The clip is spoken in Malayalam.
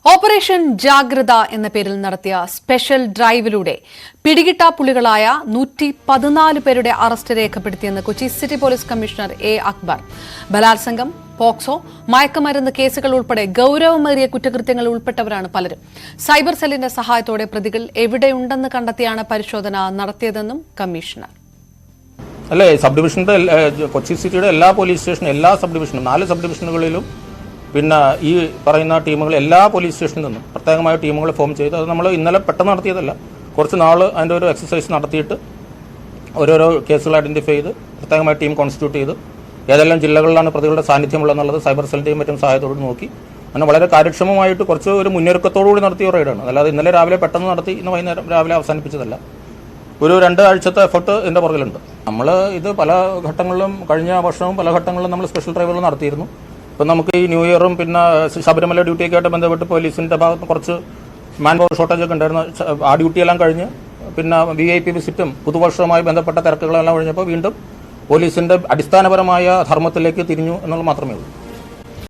ഓപ്പറേഷൻ ജാഗ്രത എന്ന പേരിൽ നടത്തിയ സ്പെഷ്യൽ ഡ്രൈവിലൂടെ പിടികിട്ടാപ്പുള്ളികളായ 114 പേരുടെ അറസ്റ്റ് രേഖപ്പെടുത്തിയെന്ന് Kochi city police commissioner A Akbar. ബലാത്സംഗം, പോക്സോ, മയക്കുമരുന്ന് കേസുകൾ ഉൾപ്പെടെ ഗൌരവമേറിയ കുറ്റകൃത്യങ്ങൾ ഉൾപ്പെട്ടവരാണ് പലരും. സൈബർ സെല്ലിന്റെ സഹായത്തോടെ പ്രതികൾ എവിടെയുണ്ടെന്ന് കണ്ടെത്തിയാണ് പരിശോധന നടത്തിയതെന്നും കമ്മീഷണർ. അല്ലേ, സബ് ഡിവിഷന്റെ കൊച്ചി സിറ്റിയുടെ എല്ലാ പോലീസ് സ്റ്റേഷനും, എല്ലാ സബ് ഡിവിഷനും 4 സബ് ഡിവിഷനുകളിലും പിന്നെ ഈ പറയുന്ന ടീമുകൾ എല്ലാ പോലീസ് സ്റ്റേഷനിൽ നിന്നും പ്രത്യേകമായ ടീമുകൾ ഫോം ചെയ്ത്, അത് നമ്മൾ ഇന്നലെ പെട്ടെന്ന് നടത്തിയതല്ല, കുറച്ച് നാൾ അതിൻ്റെ ഒരു എക്സസൈസ് നടത്തിയിട്ട് ഓരോരോ കേസുകൾ ഐഡൻറ്റിഫൈ ചെയ്ത് പ്രത്യേകമായ ടീം കോൺസ്റ്റിറ്റ്യൂട്ട് ചെയ്ത് ഏതെല്ലാം ജില്ലകളിലാണ് പ്രതികളുടെ സാന്നിധ്യമുള്ളതെന്നുള്ളത് സൈബർ സെല്ലിൻ്റെയും മറ്റും സഹായത്തോട് നോക്കി അങ്ങനെ വളരെ കാര്യക്ഷമമായിട്ട് കുറച്ച് ഒരു മുന്നൊരുക്കത്തോടുകൂടി നടത്തിയ റൈഡാണ്. അല്ലാതെ ഇന്നലെ രാവിലെ പെട്ടെന്ന് നടത്തി ഇന്ന് വൈകുന്നേരം രാവിലെ അവസാനിപ്പിച്ചതല്ല. ഒരു 2 ആഴ്ചത്തെ എഫർട്ട് ഇതിൻ്റെ പുറകിലുണ്ട്. നമ്മൾ ഇത് പല ഘട്ടങ്ങളിലും കഴിഞ്ഞ വർഷവും പല ഘട്ടങ്ങളിലും നമ്മൾ സ്പെഷ്യൽ ഡ്രൈവുകൾ നടത്തിയിരുന്നു. ഇപ്പം നമുക്ക് ഈ ന്യൂ ഇയറും പിന്നെ ശബരിമല ഡ്യൂട്ടിയൊക്കെ ആയിട്ട് ബന്ധപ്പെട്ട് പോലീസിൻ്റെ ഭാഗത്ത് കുറച്ച് മാൻ പവർ ഷോർട്ടേജൊക്കെ ഉണ്ടായിരുന്നു. ആ ഡ്യൂട്ടിയെല്ലാം കഴിഞ്ഞ് പിന്നെ VIP വിസിറ്റും പുതുവർഷവുമായി ബന്ധപ്പെട്ട തിരക്കുകളെല്ലാം കഴിഞ്ഞപ്പോൾ വീണ്ടും പോലീസിൻ്റെ അടിസ്ഥാനപരമായ ധർമ്മത്തിലേക്ക് തിരിഞ്ഞു എന്നുള്ളത് മാത്രമേ ഉള്ളൂ.